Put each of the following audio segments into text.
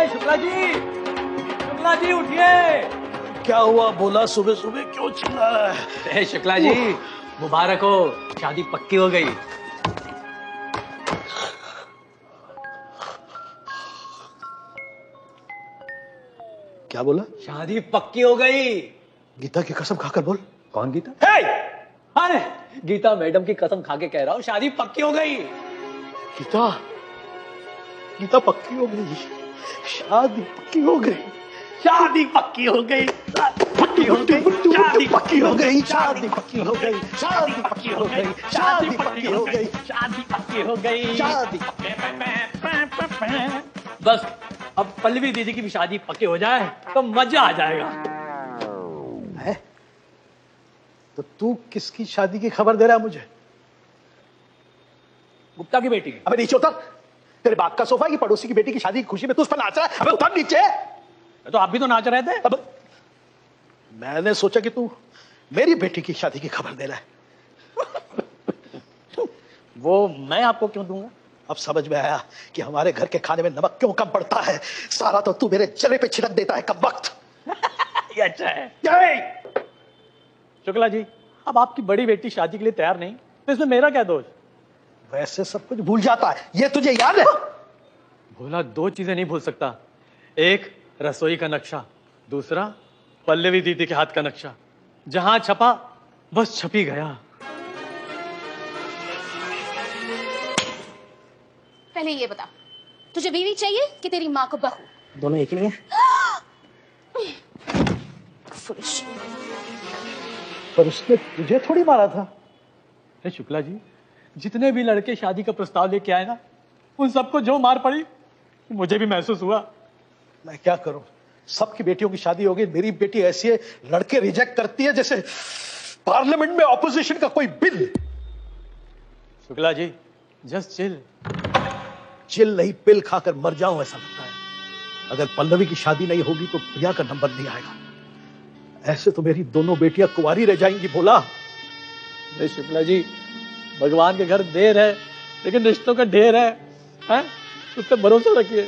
शुक्ला जी उठिए। क्या हुआ? बोला सुबह सुबह क्यों चिल्ला रहा है? शुक्ला जी मुबारक हो, शादी पक्की हो गई। क्या बोला? शादी पक्की हो गई। गीता की कसम खाकर बोल। कौन गीता? अरे गीता मैडम की कसम खा के कह रहा हूँ, शादी पक्की हो गई। गीता गीता पक्की हो गई, शादी पक्की हो गई, शादी पक्की हो गई, पक्की हो गई, शादी पक्की हो गई, शादी पक्की हो गई, शादी पक्की हो गई, शादी पक्की हो गई, शादी पक्की हो गई, शादी। बस अब पल्लवी दीदी की भी शादी पक्की हो जाए तो मजा आ जाएगा। है? तो तू किसकी शादी की खबर दे रहा है मुझे? गुप्ता की बेटी। अबे नीचे उतर। तेरे बाप का सोफा की पड़ोसी की बेटी की शादी की खुशी में तू उस पर नाच रहा है? अबे उतर नीचे। तो आप भी तो नाच रहे थे। अब मैंने सोचा कि तू मेरी बेटी की शादी की खबर दे रहा है। वो मैं आपको क्यों दूंगा? अब समझ में आया कि हमारे घर के खाने में नमक क्यों कम पड़ता है। सारा तो तू मेरे जले पे छिड़क देता है कब वक्त। ये अच्छा है। शुक्ला जी अब आपकी बड़ी बेटी शादी के लिए तैयार नहीं तो इसमें मेरा क्या दोष? वैसे सब कुछ भूल जाता है, ये तुझे याद है? भोला दो चीजें नहीं भूल सकता, एक रसोई का नक्शा, दूसरा पल्लवी दीदी के हाथ का नक्शा। जहां छपा बस छपी गया। पहले ये बता, तुझे बीवी चाहिए कि तेरी माँ को बहू? दोनों एक ही नहीं है। फुलिश। पर उसने तुझे थोड़ी मारा था। शुक्ला जी जितने भी लड़के शादी का प्रस्ताव लेके आए ना, उन सबको जो मार पड़ी मुझे भी महसूस हुआ। मैं क्या करूं, सबकी बेटियों की शादी हो गई, मेरी बेटी ऐसी है लड़के रिजेक्ट करती है जैसे पार्लियामेंट में ऑपोजिशन का कोई bill. Shukla ji just chill. Chill नहीं, पिल खाकर मर जाऊं ऐसा लगता है। अगर पल्लवी की शादी नहीं होगी तो प्रिया का नंबर नहीं आएगा। ऐसे तो मेरी दोनों बेटियां कुंवारी रह जाएंगी। बोला शुक्ला जी भगवान के घर देर है लेकिन रिश्तों का ढेर है, हैं? उस पर भरोसा रखिए।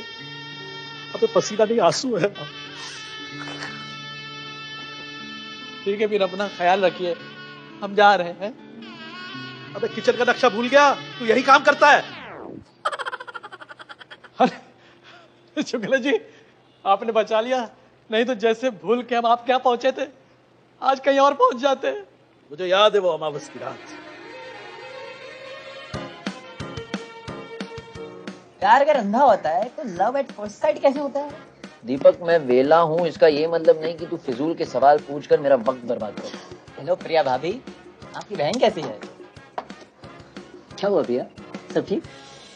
अबे पसीना नहीं आंसू है। ठीक है फिर अपना ख्याल रखिए, हम जा रहे हैं। अबे किचन का नक्शा भूल गया, तू यही काम करता है। शुक्ला जी आपने बचा लिया, नहीं तो जैसे भूल के हम आप क्या पहुंचे थे आज कहीं और पहुंच जाते। मुझे याद है वो अमावस की रात। प्यार अगर अंधा होता है तो लव एट फर्स्ट साइट कैसे होता है? दीपक मैं वेला हूँ, इसका ये मतलब नहीं कि तू फिजूल के सवाल पूछकर मेरा वक्त बर्बाद कर। हेलो प्रिया भाभी, आपकी बहन कैसी है? क्या हुआ भैया, सब ठीक?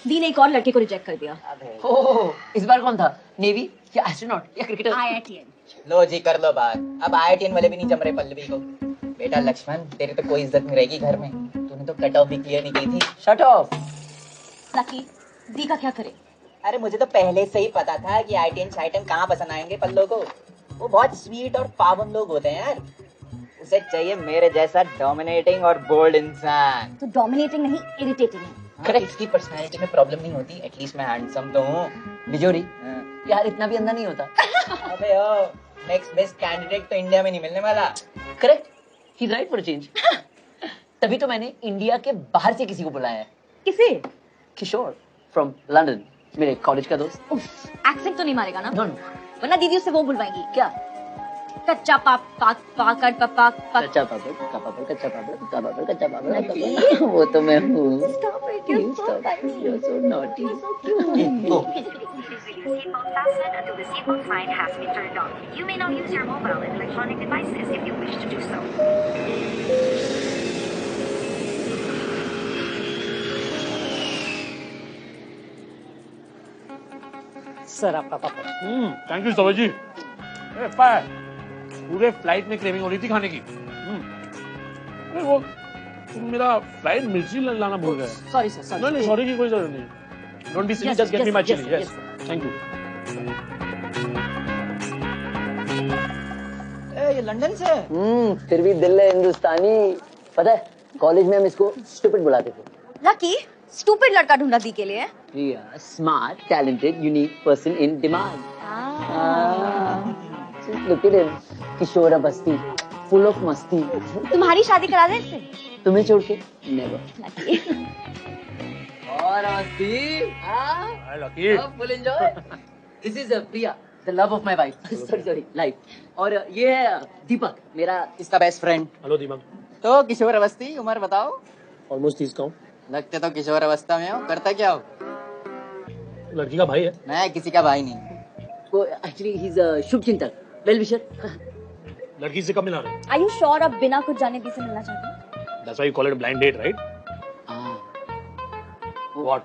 दी ने एक और लड़के को रिजेक्ट कर दिया। ओह, इस बार कौन था? नेवी या एस्ट्रोनॉट या क्रिकेटर? IITN। लो जी कर लो बात। अब IITN वाले भी नहीं जम रहे पल्लवी को। बेटा लक्ष्मण तेरी तो कोई इज्जत नहीं रहेगी घर में, तूने तो कट ऑफ भी क्लियर नहीं की थी। Shut off. लकी दी का क्या करे? अरे मुझे तो पहले से ही पता था कि IITN शाइटन कहाँ पसंद आएंगे पल्लो को। वो बहुत स्वीट और पावन लोग होते हैं यार। उसे चाहिए मेरे जैसा डोमिनेटिंग और बोल्ड इंसान। तो डोमिनेटिंग नहीं इरिटेटिंग है। करेक्ट, इसकी पर्सनालिटी में प्रॉब्लम नहीं होती, एटलीस्ट मैं हैंडसम तो हूँ। बिजोरी यार इतना भी अंधा नहीं होता। अबे ओ, नेक्स्ट बेस्ट कैंडिडेट तो इंडिया में नहीं मिलने वाला। Correct, he is right for change. तभी तो मैंने इंडिया के बाहर से किसी को बुलाया है। किसे? किशोर फ्रॉम लंदन, मेरे कॉलेज का दोस्त। एक्सेंट तो नहीं मारेगा ना? No no. वरना दीदी उससे वो बुलवाएंगी। क्या? कच्चा पाप पाक पाकड़ पपाक पक। कच्चा पापड़, कच्चा पापड़, कच्चा पापड़, कच्चा पापड़, कच्चा पापड़। वो तो मैं हूँ। Stop it, you're so funny. You're so naughty. Seatbelt fastened until the seatbelt sign has been turned on. You may now use your mobile and electronic devices if you wish to do so. Sir आपका पापा। Thank you Saroj ji. पूरे flight में craving हो रही थी खाने की। अरे वो मेरा फ्लाइट मिर्ची लाना भूल गए। Sorry sir, sorry. नहीं सॉरी की कोई जरूरत नहीं। Don't be silly, just get me my chilli. Yes thank you. ये लंदन से? फिर भी दिल है हिंदुस्तानी। पता है कॉलेज में हम इसको स्टूपिड बुलाते थे। लकी स्टूपिड लड़का ढूंढा दी के लिए। Priya smart, talented, unique person in demand. Look at him, Kishore Awasthi, full of मस्ती. तुम्हारी शादी करा दे इससे? तुम्हें छोड़ के never. और अवस्थी, हाँ? Lucky Full enjoy. This is Priya, the love of my wife. sorry, life. और ये है दीपक, मेरा इसका बेस्ट फ्रेंड। हेलो दीपक तो किशोर अवस्थी, उम्र बताओ। ऑलमोस्ट 30 का हूँ। लगते तो किशोर अवस्था में हो, करता क्या हो? लड़की का भाई है। मैं किसी का भाई नहीं। वो actually he's a शुभचिंतक, well wisher. लड़की से कब मिला रहे? Are you sure आप बिना कुछ जाने भी से मिलना चाहते हो? That's why you call it a blind date, right? What?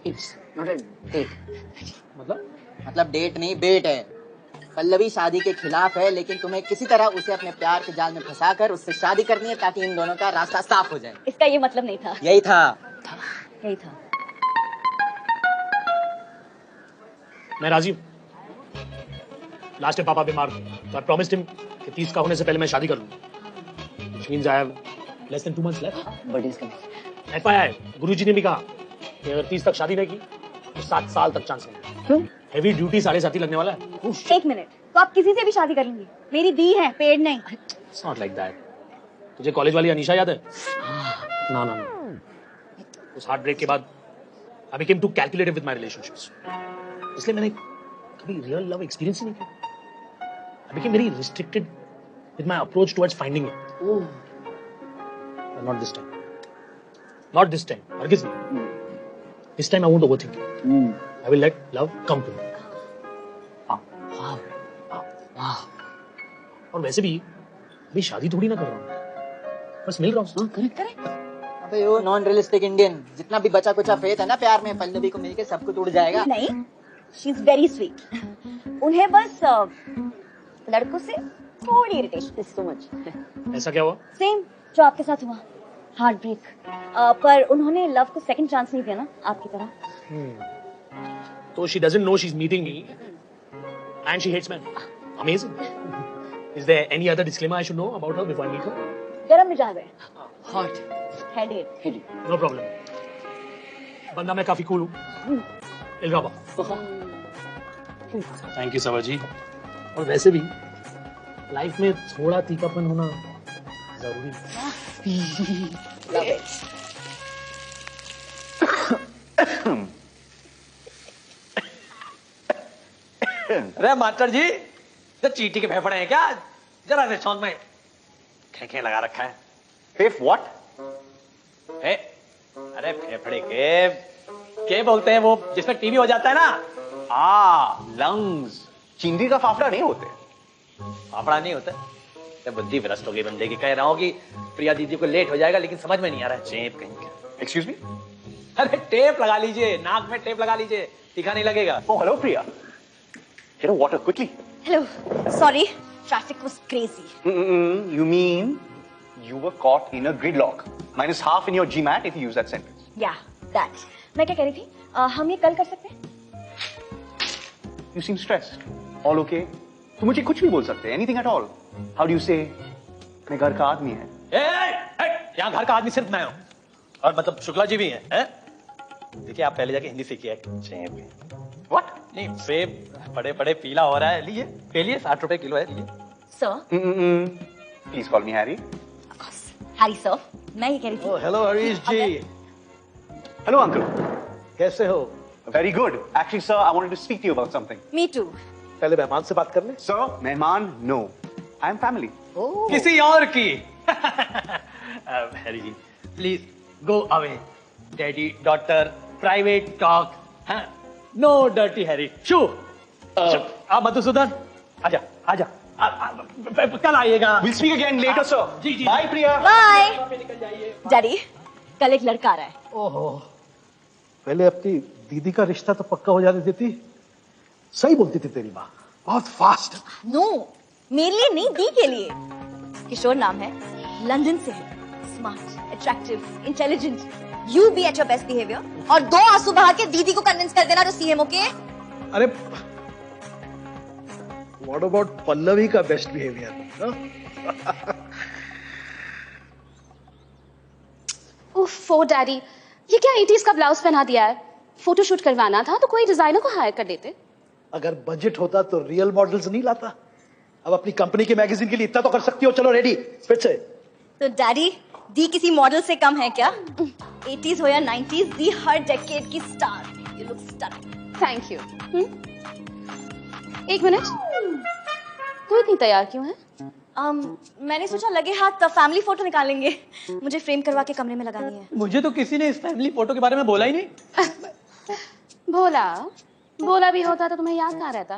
It's not a date. मतलब डेट नहीं, बेट है। पल्लवी शादी के खिलाफ है, लेकिन तुम्हें किसी तरह उसे अपने प्यार के जाल में फंसाकर उससे शादी करनी है ताकि इन दोनों का रास्ता साफ हो जाए। इसका ये मतलब नहीं था। यही था। यही था। मैं राजी हूँ। लास्ट टाइम पापा बीमार थे, तो I promised him कि 30 का होने से पहले मैं शादी कर लूँगा। Which means I have less than 2 months left. Birthday is coming. FYI, गुरुजी ने भी कहा कि अगर 30 तक शादी नहीं की, तो 7 साल तक चांस नहीं। क्यों? हेवी ड्यूटी 7.5 लगने वाला है। एक मिनट, तो आप किसी से भी शादी करेंगे? मेरी दी है, पेड़ नहीं। It's not like that. तुझे कॉलेज वाली अनीशा याद है? ना ना ना। उस हार्ट ब्रेक के बाद I became too calculative with my relationships. इसलिए मैंने कभी रियल लव एक्सपीरियंस ही नहीं किया। I became very restricted with my approach towards finding it. Oh. But not this time. Not this time. Argiz me. This time I won't overthink it. I will let love come to me. Wow. वाह। और वैसे भी अभी शादी थोड़ी ना कर रहा हूँ, बस मिल रहा हूँ। Correct. अबे वो नॉन रियलिस्टिक इंडियन, जितना भी बचा कुचा फेथ है ना प्यार में, पल्लवी को मिलके सब कुछ उड़ जाएगा। नहीं, शी इज वेरी स्वीट। उन्हें बस लड़कों से थोड़ी इरिटेशन। So much. ऐसा क्या हुआ? सेम जो आपके साथ हुआ, हार्ट ब्रेक। पर उन्होंने लव को सेकंड चांस नहीं दिया ना, आपकी तरह। So she doesn't know she's meeting me, and she hates men. Amazing. Is there any other disclaimer I should know about her before I meet her? गरम मिजाज है, Hot. हेडेड। No problem. बंदा मैं काफी cool हूँ। इल्गाबा। Thank you सवर जी। और वैसे भी लाइफ में थोड़ा तीखापन होना जरूरी है। अरे मास्टर जी, तो चींटी के फेफड़े हैं क्या? जरा से शौक में खेखे लगा रखा है। Faf what? अरे फेफड़े के बोलते हैं वो जिसमें टीबी हो जाता है ना? लंग्स। चिंदी का फाफड़ा नहीं होते। फाफड़ा नहीं होता? तो बुद्धि भ्रष्ट हो गई बंदे की। कह रहा हूँ कि प्रिया दीदी को लेट हो जाएगा, लेकिन समझ में नहीं आ रहा है। चेप कहीं का। Excuse me? अरे टेप लगा लीजिए, नाक में टेप लगा लीजिए, तीखा नहीं लगेगा। Oh, hello, Priya. Get a water quickly. Hello, sorry, traffic was crazy. You mean you were caught in a gridlock? Minus half in your GMAT if you use that sentence. या that. मैं क्या कह रही थी, हम ये कल कर सकते हैं? You seem stressed. All okay? तुम मुझे कुछ भी बोल सकते हैं. Anything at all. How do you say? मैं घर का आदमी है. यहाँ घर का आदमी सिर्फ मैं हूँ, और मतलब शुक्ला जी भी हैं। देखिए आप पहले जाके हिंदी सीखिए। What? नहीं, सेब बड़े बड़े पीला हो रहा है, लीजिए पे लिए 60 रुपए किलो है, लीजिए। Sir, Please call me Harry. Harry sir, मैं ये कह रही थी। हेलो हरीश जी, Hello, uncle. कैसे हो? Very good. Actually, sir, I wanted to speak to you about something. Me too. पहले मेहमान से बात कर ले। Sir, मेहमान, no. I am family. किसी और की। Harry ji, please go away. Daddy daughter private talk. No dirty Harry. Shoo. आप मधुसूदन, आजा आजा। कल आइएगा। We'll speak again later, sir. जी, जी। Bye, Priya. बाय। निकल जाइए। डैडी, कल एक लड़का आ रहा है। ओहो, पहले अपनी दीदी का रिश्ता तो पक्का हो जाने देती। सही बोलती थी तेरी माँ, बहुत फास्ट। नो, मेरे लिए नहीं, दी के लिए। किशोर नाम है, लंदन से है, smart, attractive, intelligent. You be at your best behaviour और 2 आंसू बहा के दीदी को कन्विंस कर देना जो सीएमओ के। अरे व्हाट अबाउट पल्लवी का बेस्ट बिहेवियर? उफ़ो डैडी, ये क्या 80s का ब्लाउज पहना दिया है? फोटोशूट करवाना था तो कोई डिजाइनर को हायर कर लेते। अगर बजट होता तो रियल मॉडल्स नहीं लाता। अब अपनी कंपनी के मैगजीन के लिए इतना तो कर सकती हो। चलो रेडी फिर से। तो डैडी, दी किसी मॉडल से कम है क्या? 80s हो या 90s, दी हर डेकेड की star. You look stunning. Thank you. एक मिनट, तू इतनी तैयार क्यों है? मैंने सोचा लगे हाथ फैमिली फोटो निकालेंगे, मुझे फ्रेम करवा के कमरे में लगानी है। मुझे तो किसी ने इस फैमिली फोटो के बारे में बोला ही नहीं। बोला भी होता तो तुम्हें याद कहाँ रहता?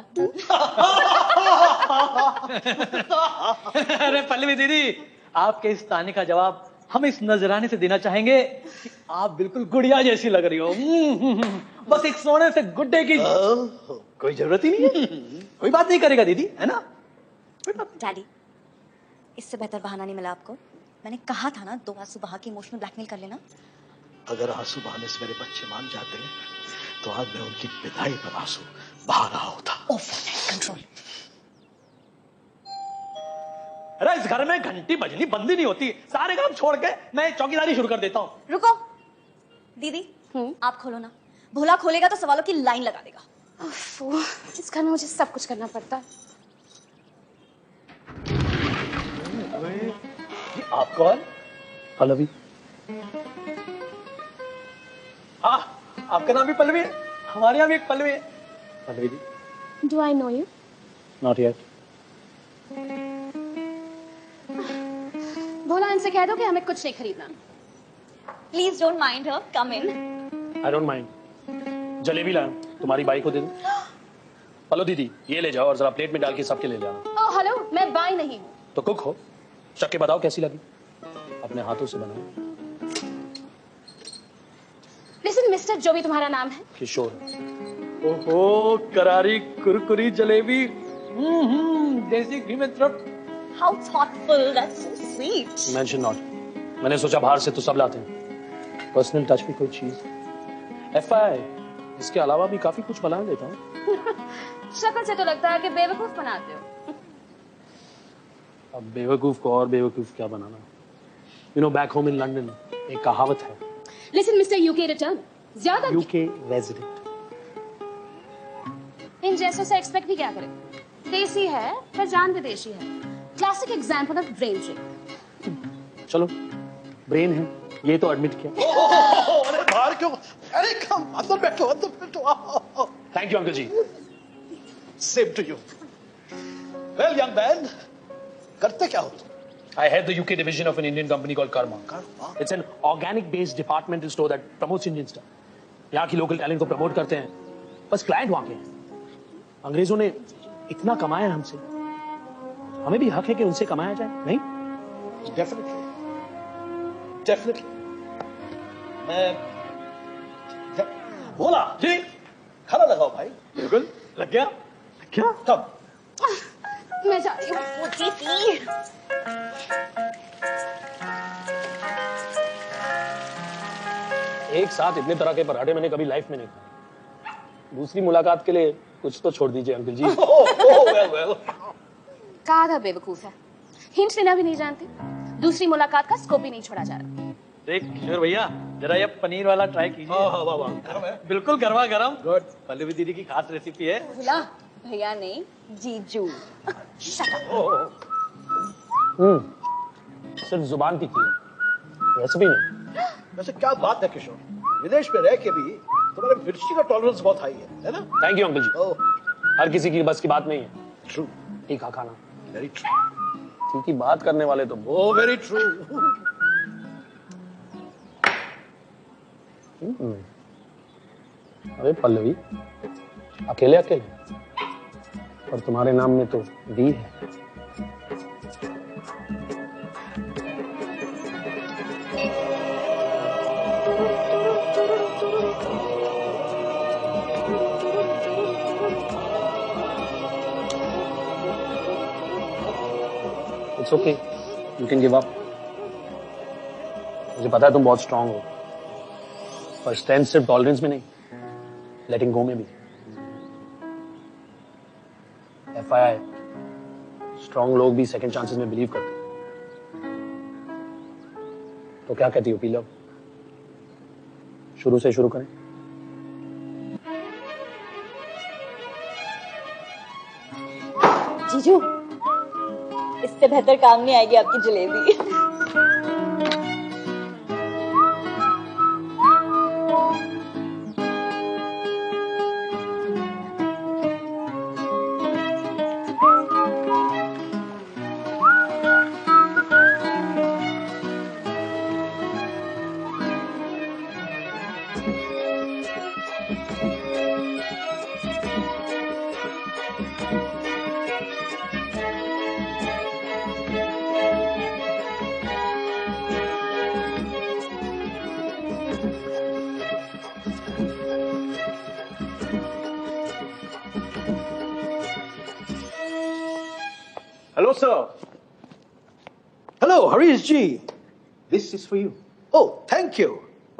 अरे पल्लवी दीदी, आपके इस ताने का जवाब हम इस नजराने से देना चाहेंगे कि आप बिल्कुल गुड़िया जैसी लग रही हो। बस एक सोने से गुड्डे की कोई जरूरत ही नहीं है। कोई बात नहीं करेगा दीदी, है ना? डैडी, इससे बेहतर बहाना नहीं मिला आपको। मैंने कहा था ना, 2 आंसू बहा के इमोशनल ब्लैकमेल कर लेना। अगर आंसू बहाने से मेरे बच्चे मान जाते तो आज मैं उनकी विदाई पर आंसू बहा रहा होता। कंट्रोल। अरे इस घर में घंटी बजनी बंदी नहीं होती। सारे काम छोड़ के मैं चौकीदारी शुरू कर देता हूँ। रुको दीदी, आप खोलो ना। भोला खोलेगा तो सवालों की लाइन लगा देगा। इस घर में मुझे सब कुछ करना पड़ता है। आप कौन? पल्लवी। हाँ, आपका नाम भी पल्लवी है? हमारे यहाँ भी एक पल्लवी है। Pallavi ji. Do I know you? Not yet. Bhola, इनसे कह दो कि हमें कुछ नहीं खरीदना। Please don't mind her, come in. I don't mind. Jalebi लाया, तुम्हारी बाई को दे दो। पलो दीदी, ये ले जाओ और जरा प्लेट में डाल के सबके ले जाना। ओह हेलो, मैं बाई नहीं हूँ। तो कुक हो, चख के बताओ कैसी लगी। अपने हाथों से बनाओ। लिसन मिस्टर, जो भी तुम्हारा नाम है। किशोर। ओहो, करारी कुरकुरी जलेबी, देसी घी में तरफ। How thoughtful, that's so sweet. Mention not. मैंने सोचा बाहर से तो सब लाते हैं, पर्सनल टच भी कोई चीज। FYI, इसके अलावा भी काफी कुछ बना लेता हूँ। शक्ल से तो लगता है कि बेवकूफ बनाते हो। अब बेवकूफ को और बेवकूफ क्या बनाना। You know, back home in London एक कहावत है, लिसन मिस्टर यूके रिटर्न, ज्यादा यूके रेजिडेंट। इन जैसों से एक्सपेक्ट भी क्या करें? देसी है पर जान विदेशी है। Classic example of brain drink. चलो, ब्रेन है ये तो एडमिट किया। अरे बाहर क्यों? अरे कम, अंदर बैठो, अंदर बैठो। Thank you uncle ji. Same to you. Well young man, करते क्या हो तुम? I head the UK division of an Indian company called Karma. It's an organic-based departmental store that promotes Indian stuff. यहाँ की local talent को promote करते हैं, बस client वहाँ के हैं। अंग्रेजों ने इतना कमाया है हमसे, हमें भी हक है कि उनसे कमाया जाए, नहीं? Definitely, definitely. मैं बोला जी, खाना लगाओ भाई। बिल्कुल लग गया। क्या? कब? मैं जा रही हूँ। एक साथ इतने तरह के पराठे मैंने कभी लाइफ में नहीं खाए। दूसरी मुलाकात के लिए कुछ तो छोड़ दीजिए अंकल जी। well. कहा था बेवकूफ है, हिंट देना भी नहीं जानती। दूसरी मुलाकात का स्कोप ही नहीं छोड़ा जा रहा। देख किशोर भैया, जरा ये पनीर वाला ट्राई कीजिए। वाह वाह वाह, गरम है। बिल्कुल गरमा गरम। गुड। पल्लवी दीदी की खास रेसिपी है। भोला, भैया नहीं, जीजू। सिर्फ जुबान की थी, रेसिपी नहीं। वैसे क्या बात है किशोर, विदेश में रह के भी तुम्हारे मिर्ची का टॉलरेंस बहुत हाई है ना? थैंक यू अंकल जी। ओह, हर किसी की बस की बात नहीं है ट्रू, तीखा खाना। Very true. तीखी बात करने वाले तो ओह, वेरी ट्रू। अरे पल्लवी, अकेले अकेले, और तुम्हारे नाम में तो दी है। It's okay, you can give up. मुझे पता है तुम बहुत स्ट्रांग हो, पर स्ट्रेंथ सिर्फ टॉलरेंस में नहीं, लेटिंग गो में भी। FYI, स्ट्रांग लोग भी सेकंड चांसेस में बिलीव करते हैं। तो क्या कहती हो, पी लो? शुरू से शुरू करें? जीजू, इससे बेहतर काम नहीं आएगी आपकी jalebi. Hello, sir. Hello, Harish ji. This is for you. Oh, thank you.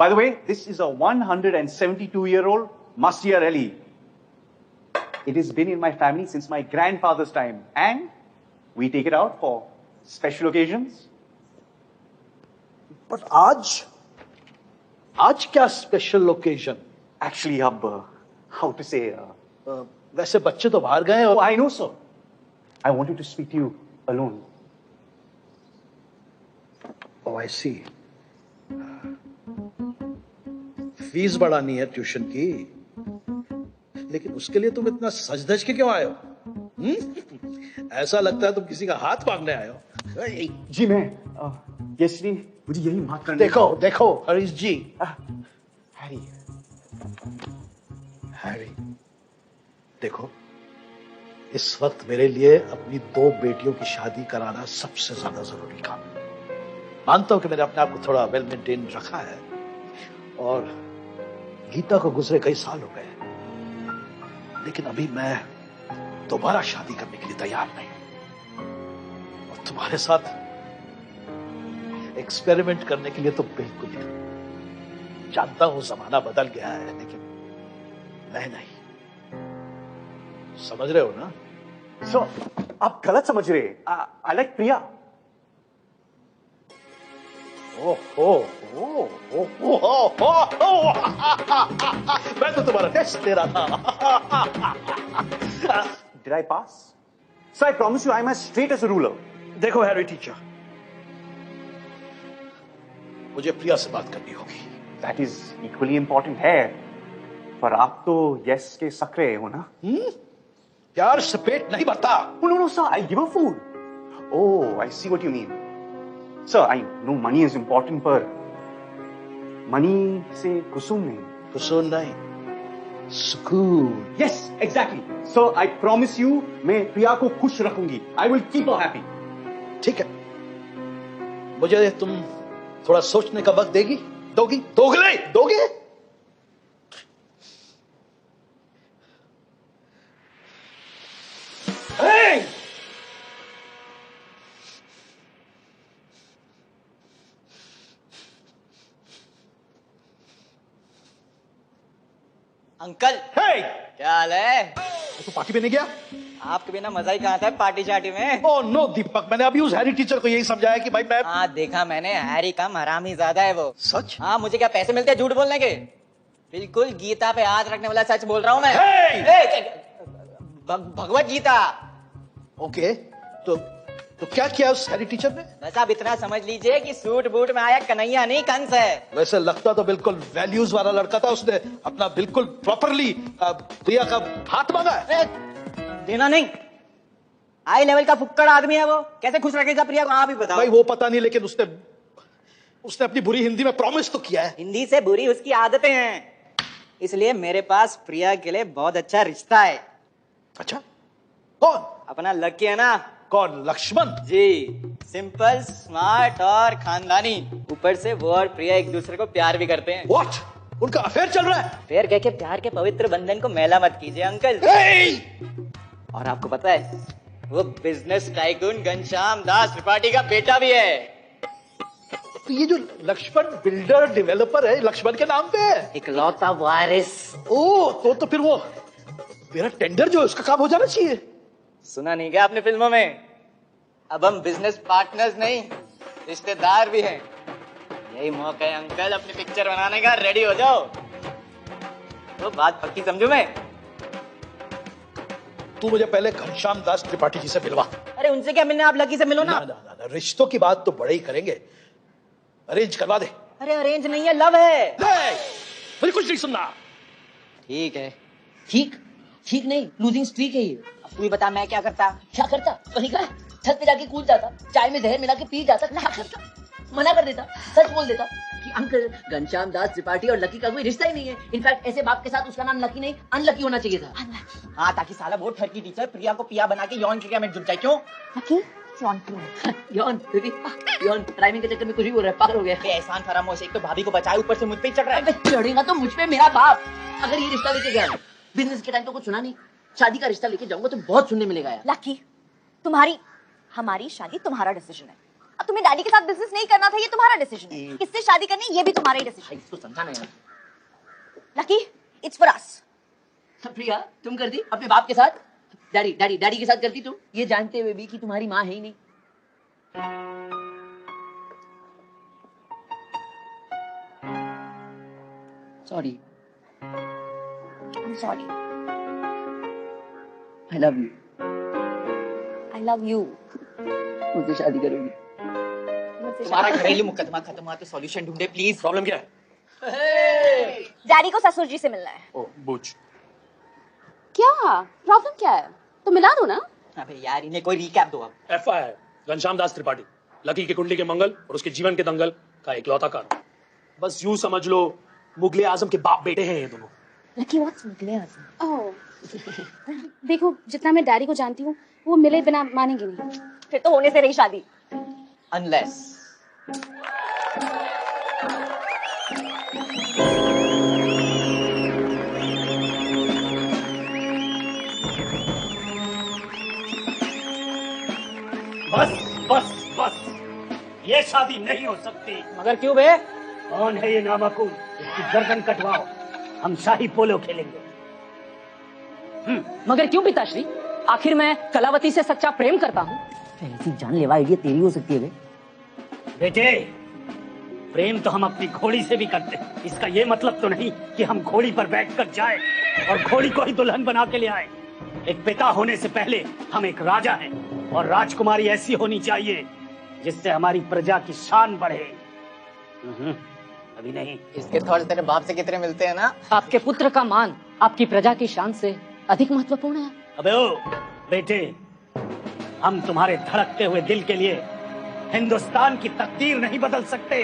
By the way, this is a 172-year-old Machiavelli. It has been in my family since my grandfather's time, and we take it out for special occasions. But आज क्या special occasion? Actually, how to say? वैसे बच्चे तो बाहर गए और Oh, I know, sir. I wanted to speak to you alone. Oh, I see. Fees बड़ा नहीं है ट्यूशन की, लेकिन उसके लिए तुम इतना सज धज के क्यों आए हो? ऐसा लगता है तुम किसी का हाथ मांगने आए हो। जी मैं yesterday मुझे यही माफ करने। देखो हरीश जी, हैरी, देखो इस वक्त मेरे लिए अपनी 2 बेटियों की शादी कराना सबसे ज्यादा जरूरी काम है। मानता हूं कि मैंने अपने आप को थोड़ा वेल मेंटेन रखा है, और गीता को गुजरे कई साल हो गए, लेकिन अभी मैं दोबारा शादी करने के लिए तैयार नहीं। और तुम्हारे साथ एक्सपेरिमेंट करने के लिए तो बिल्कुल ही। जानता हूं जमाना बदल गया है, लेकिन मैं नहीं। समझ रहे हो ना? So, आप गलत समझ रहे। I like प्रिया। मैं तो तुम्हारा टेस्ट दे रहा था। Did I pass? So I promise you I'm as straight as a ruler. देखो हैरी टीचर, मुझे प्रिया से बात करनी होगी। That is equally important है, पर आप तो yes के सक्रे हो ना? प्यार से पेट नहीं भरता। Oh, no, sir. I'll give her food. Oh, I see what you mean. Sir, I know money is important, पर money से कुसुम नहीं। कुसुम नहीं, सुकून। Yes, exactly. So I promise you, मैं प्रिया को खुश रखूंगी। I will keep her happy. ठीक है, मुझे तुम थोड़ा सोचने का वक्त दोगे? Hey! Uncle, Hey! क्या हाल है? तो पार्टी में नहीं गया? आपके बिना मजा ही कहाँ था पार्टी शार्टी में? ओह नो दीपक, मैंने अभी उस हैरी टीचर को यही समझाया कि भाई मैं। हाँ देखा मैंने, हैरी कम हरामी ज्यादा है वो। सच? हाँ, मुझे क्या पैसे मिलते हैं झूठ बोलने के? बिल्कुल गीता पे हाथ रखने वाला सच बोल रहा हूँ मैं। Hey! भगवत गीता। ओके, तो क्या किया उस हैरी टीचर ने? बस आप इतना समझ लीजिए कि सूट बूट में आया कन्हैया नहीं कंस है। वैसे लगता तो बिल्कुल वैल्यूज वाला लड़का था। उसने अपना बिल्कुल प्रॉपरली प्रिया का हाथ मांगा है। देना नहीं, हाई लेवल का फुक्कड़ आदमी है वो, कैसे खुश रखेगा प्रिया को? आप ही बताओ। भाई वो पता नहीं, लेकिन उसने अपनी बुरी हिंदी में प्रॉमिस तो किया है। हिंदी से बुरी उसकी आदतें हैं, इसलिए मेरे पास प्रिया के लिए बहुत अच्छा रिश्ता है। अच्छा, कौन? अपना लकी है ना। कौन? लक्ष्मण जी, सिंपल, स्मार्ट और खानदानी। ऊपर से वो और प्रिया एक दूसरे को प्यार भी करते हैं। What? उनका अफेयर चल रहा है? अफेयर कह के प्यार के पवित्र बंधन को मैला मत कीजिए अंकल। और आपको पता है, वो बिजनेस टाइकून घनश्याम दास त्रिपाठी का बेटा भी है। तो ये जो लक्ष्मण बिल्डर डेवलपर है, लक्ष्मण के नाम पे है? इकलौता वारिस। ओह, तो फिर वो मेरा टेंडर जो है उसका काम हो जाना चाहिए। सुना नहीं क्या आपने फिल्मों में? अब हम बिजनेस पार्टनर्स नहीं, रिश्तेदार भी हैं। यही मौका है अंकल अपनी पिक्चर बनाने का, रेडी हो जाओ। तो बात पक्की समझू मैं? तू मुझे पहले घनश्याम दास त्रिपाठी जी से मिलवा। अरे उनसे क्या मिलना, आप लकी से मिलो ना। ना, रिश्तों की बात तो बड़े ही करेंगे, अरेंज करवा दे। अरे अरेंज नहीं है, लव है। मुझे कुछ नहीं सुनना। ठीक है। ठीक ठीक नहीं, लूजिंग स्ट्रीक है ये। अब तू ही बता मैं क्या करता। क्या करता? वही का छत पे जाके कूद जाता, चाय में जहर मिला के पी जाता। क्या करता? मना कर देता, सच बोल देता कि अंकल घनश्याम दास त्रिपाठी और लकी का कोई रिश्ता ही नहीं है। इनफैक्ट ऐसे बाप के साथ उसका नाम लकी नहीं अनलकी होना चाहिए था। हाँ, ताकि साला वो ठर की टीचर प्रिया को पिया बना के यौन क्रिया में जुट जाए। क्यों? लकी यौन क्यों? यौन बेबी, यौन राइमिंग के चक्कर में कुछ भी बोल रहा है, पागल हो गया। एहसान फरामोश, एक तो भाभी को बचाए, ऊपर से मुझ पे ही चढ़ रहा है। अबे चढ़ेगा तो मुझ पे मेरा बाप। अगर ये रिश्ता लेके गया बिजनेस के टाइम तो कुछ सुना नहीं, शादी का रिश्ता लेके जाऊंगा तो बहुत सुनने मिलेगा यार। लकी, हमारी शादी तुम्हारा डिसीजन है। अब तुम्हें डैडी के साथ बिजनेस नहीं करना था, ये तुम्हारा डिसीजन है। किससे शादी करनी ये भी तुम्हारा ही डिसीजन है। इसको समझाना यार। Lucky, it's for us. Priya तुम करती अपने बाप के साथ, डैडी के साथ करती तुम, ये जानते हुए भी कि तुम्हारी माँ है ही नहीं। Sorry, I am sorry. I love you. I love you. मुझसे शादी करोगी? तुम्हारा घरेलू मुकदमा खत्म हुआ तो सॉल्यूशन ढूंढे प्लीज। प्रॉब्लम क्या है? डैडी को ससुर जी से मिलना है। ओ बूझ। क्या प्रॉब्लम क्या है? तो मिला दो ना। अबे यार, इन्हें कोई रिकैप दो अब। FIR घनश्याम दास त्रिपाठी, लकी की कुंडली के मंगल और उसके जीवन के दंगल का इकलौता कारण। बस यूं समझ लो मुगले आजम के बाप बेटे हैं ये दोनों। लकी व्हाट्स मुगले आजम? ओह देखो, जितना मैं डैडी को जानती हूँ वो मिले बिना मानेंगे नहीं। फिर तो होने से रही शादी। अनलेस बस बस बस, ये शादी नहीं हो सकती। मगर क्यों बे? कौन है ये नामकून? इसकी गर्दन कटवाओ, हम शाही पोलो खेलेंगे। मगर क्यों पिताश्री? आखिर मैं कलावती से सच्चा प्रेम करता हूँ। ऐसी जानलेवा आइडिया तेरी हो सकती है बे। बेटे, प्रेम तो हम अपनी घोड़ी से भी करते हैं। इसका ये मतलब तो नहीं कि हम घोड़ी पर बैठकर जाए और घोड़ी को ही दुल्हन बना के ले आए। एक पिता होने से पहले हम एक राजा हैं और राजकुमारी ऐसी होनी चाहिए जिससे हमारी प्रजा की शान बढ़े। अभी नहीं। इसके थॉट्स तेरे बाप से कितने मिलते हैं ना। आपके पुत्र का मान आपकी प्रजा की शान से अधिक महत्वपूर्ण है। अबे ओ बेटे, हम तुम्हारे धड़कते हुए दिल के लिए हिंदुस्तान की तकदीर नहीं बदल सकते।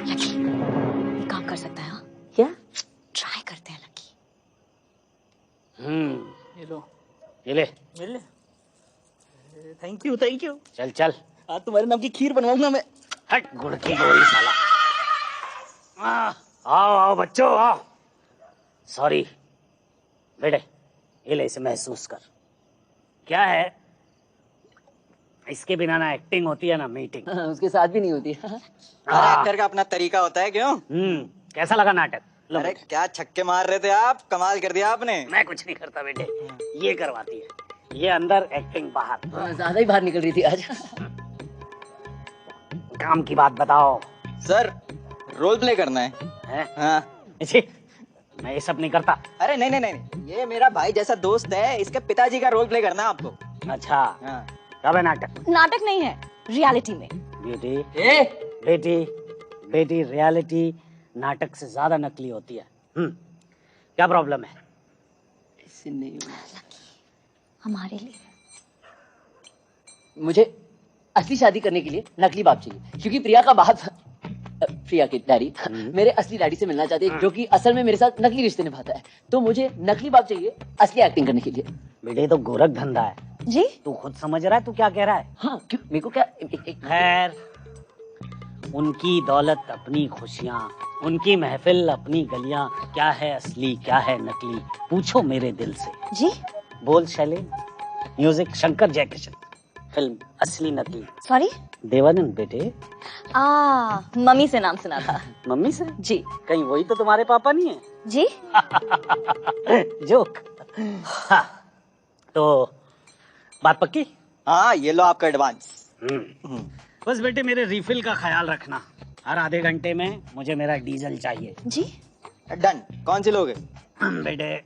लकी, ये काम कर सकता है। हाँ? क्या? ट्राई करते हैं लकी। ये लो, ये ले। Thank you thank you. चल चल, आज तुम्हारे नाम की खीर बनवाऊंगा मैं। हट गुड़ की गोली साला। आओ आओ बच्चों आओ। सॉरी बेटे, ये ले, इसे महसूस कर। क्या है, इसके बिना ना एक्टिंग होती है ना मीटिंग। उसके साथ भी नहीं होती। एक्टर का अपना तरीका होता है। क्यों? कैसा लगा नाटक? लो अरे बेटे। क्या छक्के मार रहे थे आप, कमाल कर दिया आपने। मैं कुछ नहीं करता बेटे, ये करवाती है। ये अंदर, एक्टिंग बाहर। ज्यादा ही बाहर निकल रही थी आज। काम की बात बताओ। सर, रोल प्ले करना है। हैं? हाँ। मैं ये सब नहीं करता। अरे नहीं नहीं नहीं, ये मेरा भाई जैसा दोस्त है, इसके पिताजी का रोल प्ले करना है आपको। अच्छा, हाँ। कब है नाटक? नाटक नहीं है, रियलिटी में। बेटी बेटी बेटी, रियलिटी नाटक से ज्यादा नकली होती है। क्या प्रॉब्लम है? ऐसे नहीं। हमारे लिए मुझे असली शादी करने के लिए नकली बाप चाहिए, क्योंकि प्रिया का बाप, प्रिया के डैडी मेरे असली डैडी से मिलना चाहते हैं, जो कि असल में मेरे साथ नकली रिश्ते निभाता है। तो मुझे नकली बाप चाहिए असली एक्टिंग करने के लिए। बेटे तो गोरख धंधा है जी। तू खुद समझ रहा है तू क्या कह रहा है? हाँ, क्यों? मेरे को क्या खैर, उनकी दौलत अपनी खुशियाँ, उनकी महफिल अपनी गलियां, क्या है असली क्या है नकली, पूछो मेरे दिल से। जी। बोल शैलेन। म्यूजिक शंकर जयकिशन, फिल्म असली नकली। सॉरी, देवानंद बेटे। मम्मी से नाम सुना था। मम्मी से? जी। कहीं वही तो तुम्हारे पापा नहीं है? जी। जोक। हाँ, तो बात पक्की? हाँ, ये लो आपका एडवांस। बस बेटे मेरे रिफिल का ख्याल रखना, हर आधे घंटे में मुझे मेरा डीजल चाहिए। जी। डन। कौन सी लोगे? बेटे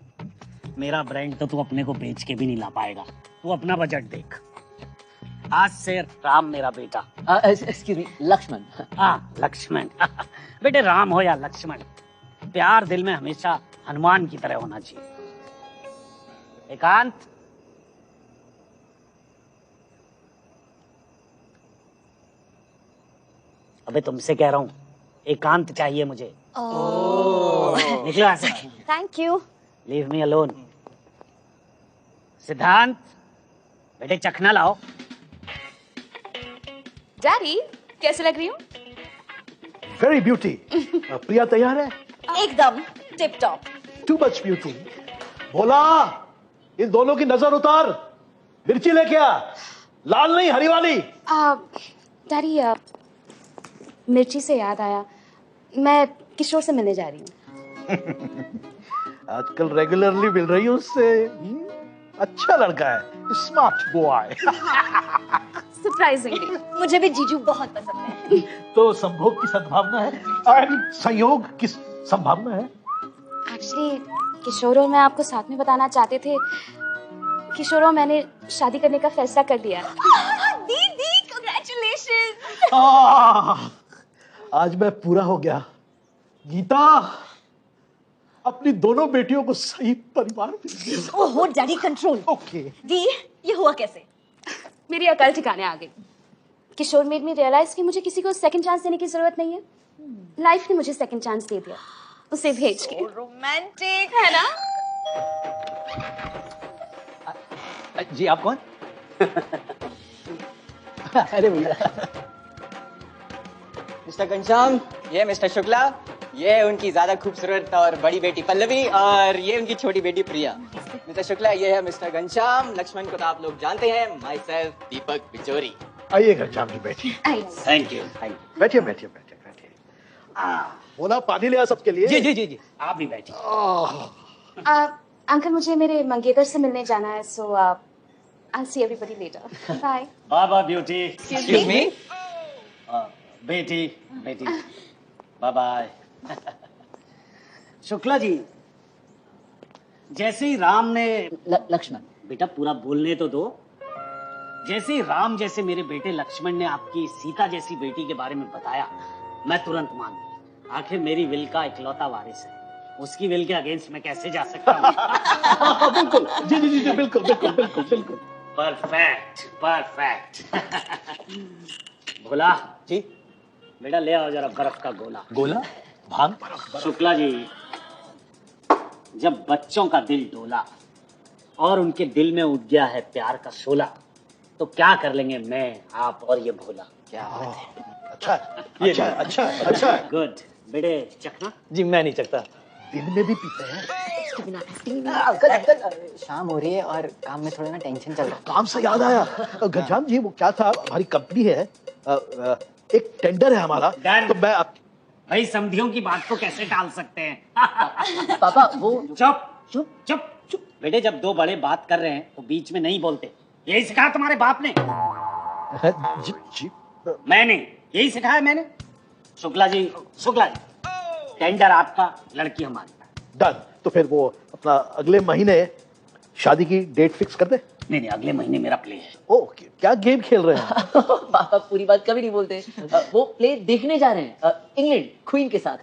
मेरा ब्रांड तो तू अपने को बेच के भी नहीं ला पाएगा, तू अपना बजट देख। आज से राम मेरा बेटा, एक्सक्यूज मी, लक्ष्मण। हाँ लक्ष्मण। बेटे राम हो या लक्ष्मण, प्यार दिल में हमेशा हनुमान की तरह होना चाहिए। एकांत, अबे तुमसे कह रहा हूं, एकांत चाहिए मुझे। निकलो यहाँ से। Thank you. Leave me alone. सिद्धांत, बेटे चखना लाओ। डैडी कैसे लग रही हूँ? Very beauty. प्रिया तैयार है? एकदम tip top. Too much beauty. बोला इन दोनों की नजर उतार, मिर्ची लेके आ, लाल नहीं हरी वाली। डैडी मिर्ची से याद आया, मैं किशोर से मिलने जा रही हूँ। आजकल रेगुलरली मिल रही हूँ उससे। अच्छा लड़का है, स्मार्ट बॉय। सरप्राइजिंगली मुझे भी जीजू बहुत पसंद है। तो संभोग की संभावना है, संयोग की संभावना है। एक्चुअली किशोर और मैं आपको साथ में बताना चाहते थे, किशोर और मैंने शादी करने का फैसला कर लिया। दीदी कांग्रेचुलेशन। आज मैं पूरा हो गया। गीता, अपनी दोनों बेटियों को सही परिवार मिल गया। ओहो डैडी कंट्रोल। ओके। दी ये हुआ कैसे? मेरी अकल ठिकाने आ गई। किशोर मेड मी रियलाइज कि मुझे किसी को सेकंड चांस देने की जरूरत नहीं है। लाइफ ने मुझे सेकंड चांस दे दिया, उसे भेज के। रोमांटिक है ना? जी आप कौन? अरे भैया। मिस्टर घनश्याम, ये मिस्टर शुक्ला, ये उनकी ज्यादा खूबसूरत और बड़ी बेटी पल्लवी, और ये उनकी छोटी बेटी प्रिया। मिस्टर शुक्ला, ये है मिस्टर घनश्याम। लक्ष्मण को तो आप लोग जानते हैं, माई सेल्फ दीपक बिचौरी। आइए घनश्याम की बेटी। Thank you. बैठिए बैठिए बैठिए बैठिए। बोला पानी ले आ सबके लिए। जी जी जी जी। आप भी बैठिए। अंकल मुझे मेरे मंगेतर से मिलने जाना है, so I'll see everybody later. Bye. Bye bye beauty. Excuse me. बेटी बेटी बाय बाय। शुक्ला जी, जैसे ही राम ने लक्ष्मण। बेटा पूरा बोलने तो दो। जैसे ही राम जैसे मेरे बेटे लक्ष्मण ने आपकी सीता जैसी बेटी के बारे में बताया, मैं तुरंत मान गया। आखिर मेरी विल का इकलौता वारिस है, उसकी विल के अगेंस्ट मैं कैसे जा सकता हूँ? बिल्कुल। जी जी जी बिल्कुल बिल्कुल बिल्कुल बिल्कुल। Perfect perfect. भोला जी। बेटा ले आओ जरा बर्फ का गोला। गोला? भांग? शुक्ला जी, जब बच्चों का दिल डोला और उनके दिल में उठ गया है प्यार का शोला, तो क्या कर लेंगे मैं, आप और ये भोला। क्या बात है। अच्छा अच्छा अच्छा अच्छा। गुड। बेटे चखना। जी मैं नहीं सकता। दिन में भी पीते हैं? अंकल अंकल, शाम हो रही है और काम में थोड़ा ना टेंशन चल रहा है। काम से याद आया घनश्याम जी, वो क्या था, हमारी कंपनी है, एक टेंडर है हमारा, तो मैं भाई समधियों की बात को कैसे टाल सकते हैं? पापा वो चुप चुप चुप चुप। बेटे जब दो बड़े बात कर रहे हैं तो बीच में नहीं बोलते। यही सिखाया तुम्हारे बाप ने? जी जी। मैंने यही सिखाया मैंने। शुक्ला जी टेंडर आपका, लड़की हमारी। डन। तो फिर वो अपना अगले महीने शादी की डेट फिक्स कर दे। नहीं अगले महीने मेरा प्ले है। ओके। क्या गेम खेल रहे हैं? पापा पूरी बात कभी नहीं बोलते। वो प्ले देखने जा रहे हैं, इंग्लैंड क्वीन के साथ।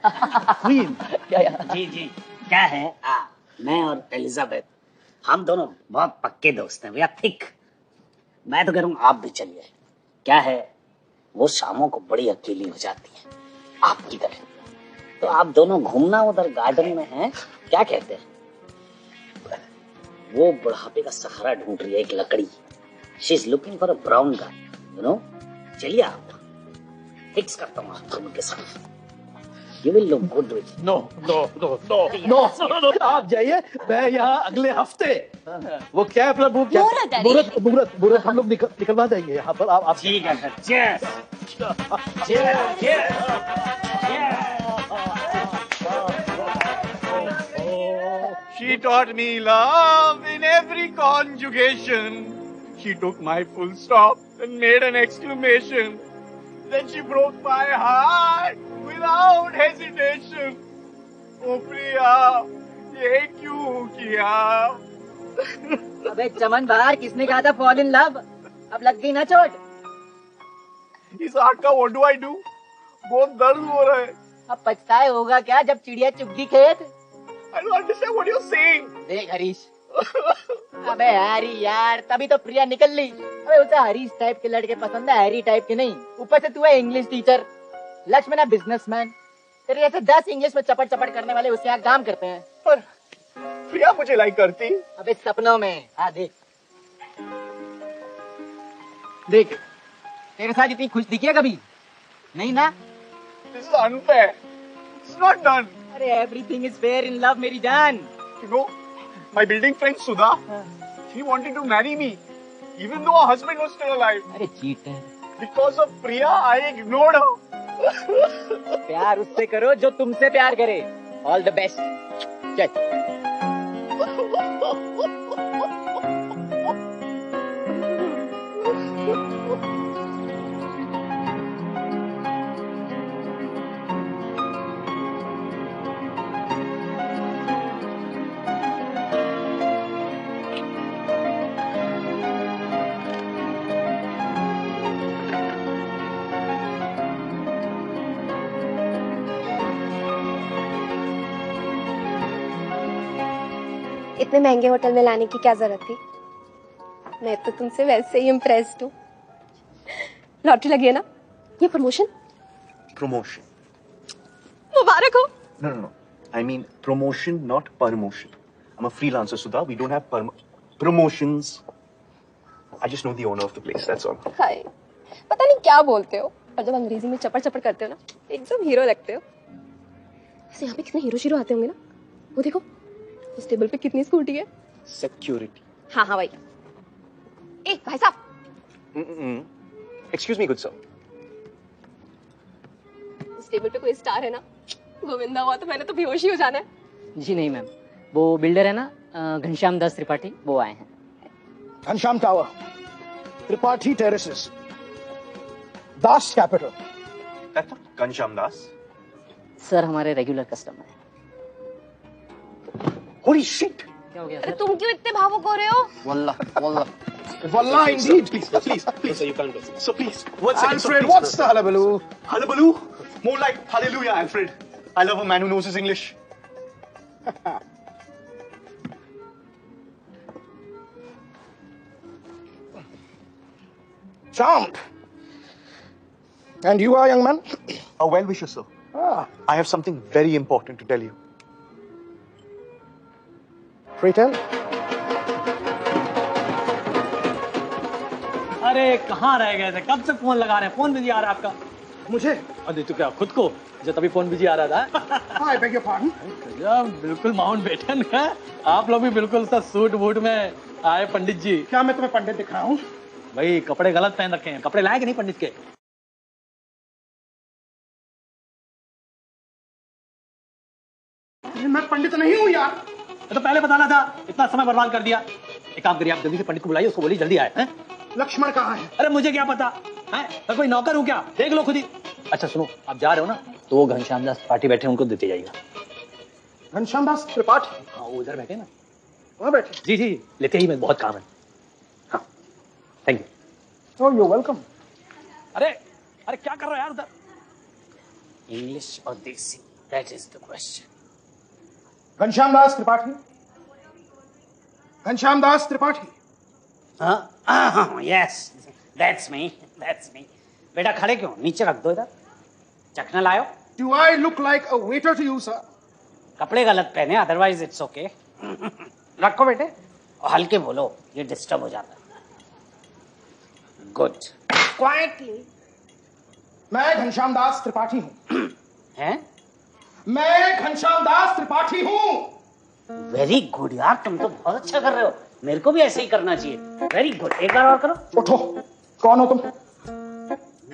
क्वीन? क्या जी जी क्या है, मैं और एलिजाबेथ हम दोनों बहुत पक्के दोस्त हैं, वी आर थिक। मैं तो कह रहा हूँ आप भी चलिए। क्या है, वो शामों को बड़ी अकेली हो जाती है आपकी तरह, तो आप दोनों घूमना उधर गार्डन में हैं, क्या कहते हैं? वो बुढ़ापे का सहारा ढूंढ रही है, एक लकड़ी। She is looking for a brown guy, you know. चलिए आप, फिक्स करता हूँ आप दोनों के साथ। You will look good with. No no no no no, आप जाइए, मैं यहाँ अगले हफ्ते। वो क्या है अपना मुहूर्त हम लोग निकलवा देंगे यहाँ पर। आप ठीक है sir. Cheers. She taught me love in every conjugation. She took my full stop and made an exclamation. Then she broke my heart without hesitation. Oh Priya, ये क्यों किया? अबे चमन बाहर, किसने कहा था फॉल इन लव? अब लग गई ना चोट। इस आग का what do I do? बहुत दर्द हो रहा है। अब पछताए होगा क्या जब चिड़िया चुग गई खेत? I don't understand what you're saying. देख हरीश। अबे हैरी यार, तभी तो प्रिया निकल ली। अबे उसे हरीश टाइप के लड़के पसंद है, हैरी टाइप के नहीं। ऊपर से तू है इंग्लिश टीचर, लक्ष्मण है बिजनेसमैन। तेरे जैसे 10 इंग्लिश में चपड़ चपड़ करने वाले उसके यहाँ काम करते हैं। पर प्रिया मुझे लाइक करती। अबे सपनों में। हाँ देख देख, तेरे साथ इतनी खुश दिखी है कभी? नहीं ना? This is unfair. It's not done. अरे everything is fair in love मेरी जान। You know, my building friend Sudha, she wanted to marry me, even though her husband was still alive. अरे cheater. Because of Priya, I ignored her. प्यार उससे करो जो तुमसे प्यार करे। All the best. चल। इतने महंगे होटल में लाने की क्या जरूरत थी? मैं तो तुमसे वैसे ही इम्प्रेस्ड हूँ। लॉटरी लगी है ना? ये प्रमोशन? Promotion. मुबारक हो। No. I mean promotion, not promotion. I'm a freelancer, Sudha. We don't have promotions. I just know the owner of the place. That's all. हाय, पता नहीं क्या बोलते हो, पर जब अंग्रेजी में चपड़ चपड़ करते हो ना, एकदम हीरो लगते हो। वैसे यहाँ पे कितने हीरो शीरो आते होंगे ना? वो देखो, उस टेबल पे कितनी स्कूटी है? Security. हाँ भाई। एक भाई साहब। Excuse me, good sir. उस टेबल पे कोई स्टार है ना? गोविंदा हुआ तो मैंने तो बेहोश ही हो जाना है। जी नहीं मैम, वो बिल्डर है ना घनश्याम दास त्रिपाठी, वो आए हैं। Ghanshyam tower, Tripathi terraces, Das Kapital. That's not Ghanshyam Das. Sir हमारे रेगुलर कस्टमर है। Holy shit! क्या हो गया अरे सर? तुम क्यों इतने भावुक हो रहे हो? वल्लाह Wallah, indeed. Please, sir, you can't go. So please, what's Alfred, what's the hullabaloo? Hullabaloo? More like hallelujah, Alfred. I love a man who knows his English. Charmed. And you are, young man? A well-wisher, sir. Ah, I have something very important to tell you. pray tell. अरे कहाँ रह गए थे? कब से phone लगा रहे हैं? फोन बिजी आ रहा है आपका। मुझे? अरे तो क्या खुद को? जो तभी फोन बिजी आ रहा था। I beg your pardon. बिल्कुल माउंटबेटन है। आप लोग भी बिल्कुल सा सूट बूट में आए पंडित जी। क्या मैं तुम्हें पंडित दिख रहा हूँ? भाई कपड़े गलत पहन रखे हैं। कपड़े लाए कि नहीं पंडित के? मैं पंडित नहीं हूँ यार। तो पहले बताना था, इतना समय बर्बाद कर दिया। एक काम करिए, आप जल्दी से पंडित को बुलाइए, उसको बोलिए जल्दी आए। हैं? लक्ष्मण कहाँ है? अरे मुझे क्या पता है? मैं कोई नौकर हूँ क्या? देख लो खुद ही। अच्छा सुनो, आप जा रहे हो ना, तो वो घनश्याम दास पार्टी बैठे उनको देते जाइएगा। घनश्याम दास त्रिपाठी? हाँ वो उधर बैठे ना। वहाँ बैठे? जी जी, लेते ही, मैं बहुत काम है। हाँ thank you. Oh, you're welcome. अरे अरे क्या कर रहा है यार उधर? इंग्लिश और देसी, that is the question. Ghanshyam Das Tripathi? Ghanshyam Das Tripathi? Yes, that's me. बेटा खड़े क्यों? नीचे रख दो इधर। चखना लायो। Do I look like a waiter to you, sir? कपड़े गलत पहने, अदरवाइज इट्स ओके। रखो बेटे, और हल्के बोलो, ये डिस्टर्ब हो जाता है। Good, quietly. मैं घनश्याम दास त्रिपाठी हूँ। हैं? मैं घनश्याम दास त्रिपाठी हूँ। वेरी गुड यार, तुम तो बहुत अच्छा कर रहे हो। मेरे को भी ऐसे ही करना चाहिए। वेरी गुड, एक बार और करो। उठो, कौन हो तुम?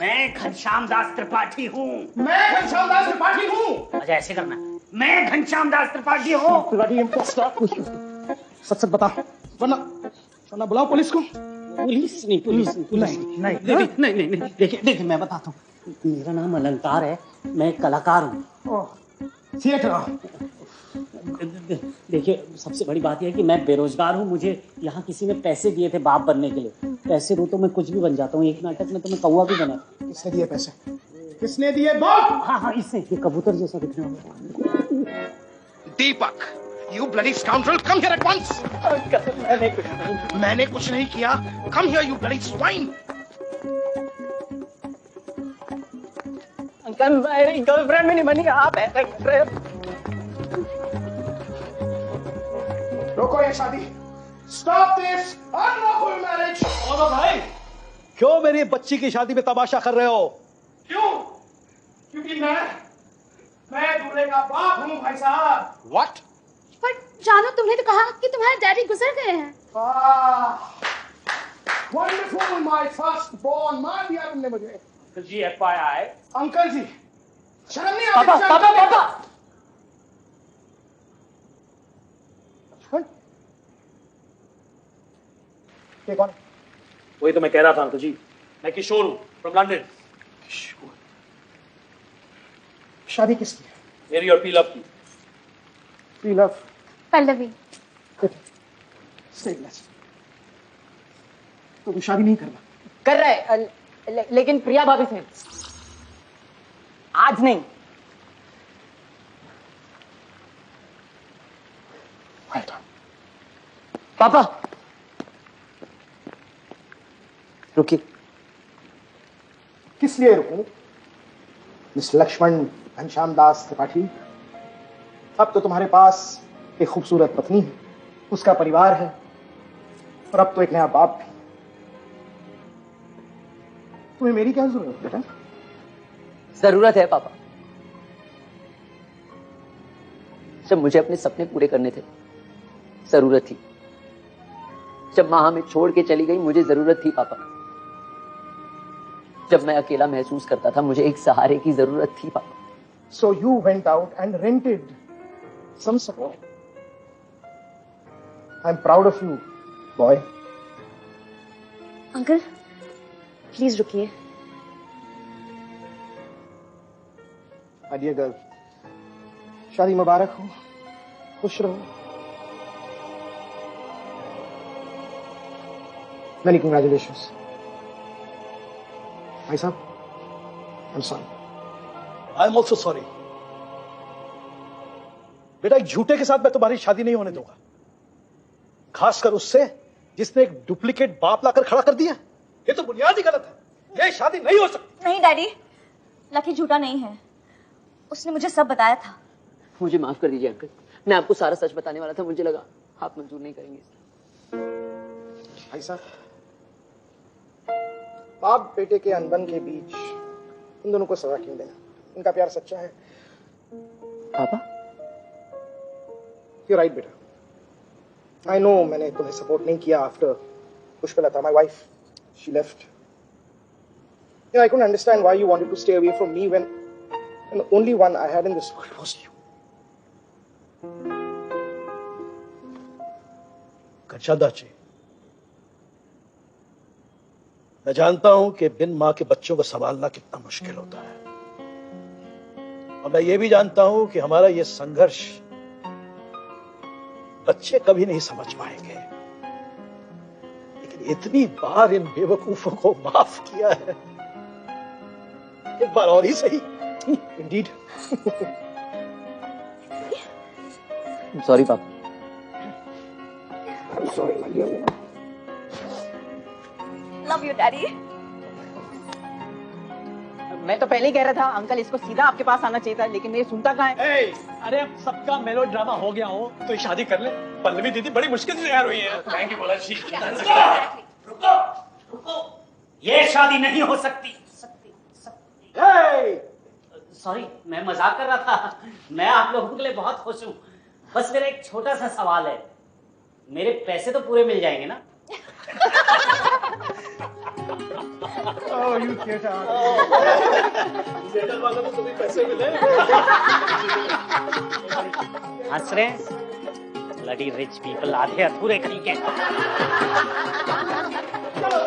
मैं घनश्याम दास त्रिपाठी हूँ। मैं घनश्याम दास त्रिपाठी हूँ। अच्छा ऐसे करना, मैं घनश्याम दास त्रिपाठी हूँ। Bloody imposter. सच सच बता, वरना बुलाओ पुलिस को। पुलिस नहीं। देखिए मैं बताता हूँ। मेरा नाम अलंकार है, मैं कलाकार हूँ। थिएटर देखिए सबसे बड़ी बात यह है कि मैं बेरोजगार हूँ, मुझे यहाँ किसी ने पैसे दिए थे बाप बनने के लिए। पैसे दो तो मैं कुछ भी बन जाता हूँ, एक नाटक में तो मैं कौवा भी बना। किसने दिए पैसे? किसने दिए बोल? हाँ हाँ इससे, ये कबूतर जैसा दिखने वाला। दीपक, you bloody scoundrel, come here at once. मैंने कुछ नहीं किया। Come here, you bloody swine. Uncle मेरी गर्लफ्रेंड भी नहीं बनी, आप ऐसा कर रहे हो। रोको ये शादी। Stop this unlawful marriage. और भाई, क्यों मेरी बच्ची की शादी में तमाशा कर रहे हो? क्यों? क्योंकि मैं दूल्हे का बाप हूँ भाई साहब। What? पर जानो, तुमने तो कहा कि तुम्हारे डैडी गुजर गए हैं। Wonderful, my first born, मान दिया तुमने मुझे। जी FYI। अंकल जी, शर्म नहीं पापा आती? पापा पापा ये कौन? वही तो मैं कह रहा था अंकल जी, मैं किशोर हूँ फ्रॉम लंदन। शादी किसकी है? मेरी और पीलव की। पीलव। पल्लवी। Stay blessed. तो तू शादी नहीं करना? कर रहा है, लेकिन प्रिया भाभी से आज नहीं। पापा रुकिए। किस लिए रुकूं? मिस लक्ष्मण घनश्याम दास त्रिपाठी, अब तो तुम्हारे पास एक खूबसूरत पत्नी है, उसका परिवार है, और अब तो एक नया बाप भी। तुम्हें मेरी क्या जरूरत है बेटा? जरूरत है पापा। जब मुझे अपने सपने पूरे करने थे जरूरत थी। जब मां हमें छोड़ के चली गई मुझे जरूरत थी पापा। जब मैं अकेला महसूस करता था मुझे एक सहारे की जरूरत थी पापा। So you went out and rented some support. I'm proud of you, boy. Uncle please रुकिए। My dear girl, शादी मुबारक हो, खुश रहो। Many congratulations. भाई साहब, I'm sorry. I'm also sorry. बेटा, एक झूठे के साथ मैं तुम्हारी शादी नहीं होने दूंगा, खासकर उससे जिसने एक डुप्लीकेट बाप लाकर खड़ा कर दिया। ये तो बुनियादी गलत है, ये शादी नहीं हो सकती। नहीं डैडी, लकी झूठा नहीं है, उसने मुझे सब बताया था। मुझे माफ कर दीजिए अंकल, मैं आपको सारा सच बताने वाला था, मुझे लगा आप मंजूर नहीं करेंगे। भाई साहब, बाप बेटे के अनबन के बीच इन दोनों को सजा क्यों देना? इनका प्यार सच्चा है। पापा You're right, बेटा। I know मैंने तुम्हें सपोर्ट नहीं किया after Pushpalata, my wife, she left. You know, I couldn't understand why you wanted to stay away from me when the only one I had in this world was you. Ghanshyamdas जी, मैं जानता हूं कि बिन मां के बच्चों को संभालना कितना मुश्किल होता है, और मैं ये भी जानता हूं कि हमारा ये संघर्ष बच्चे कभी नहीं समझ पाएंगे, लेकिन इतनी बार इन बेवकूफों को माफ किया है, एक बार और ही सही। Indeed. सॉरी पापा। I'm sorry, my dear. Love you daddy. मैं तो पहले ही कह रहा था अंकल, इसको सीधा आपके पास आना चाहिए था, लेकिन मेरी सुनता कहाँ है? अरे अब सबका मेलो ड्रामा हो गया हो तो शादी कर ले। पल्लवी दीदी बड़ी मुश्किल से तैयार हुई है। थैंक यू बोला जी। रुको रुको, ये शादी नहीं हो सकती। सॉरी, मैं मजाक कर रहा था, मैं आप लोगों के लिए बहुत खुश हूँ। बस मेरा एक छोटा सा सवाल है, मेरे पैसे तो पूरे मिल जाएंगे ना? Oh, you theater. थिएटर वालों को तुम्हें पैसे मिले। हंस रहे हैं? ब्लडी रिच पीपल, आधे अधूरे कहीं के। चलो,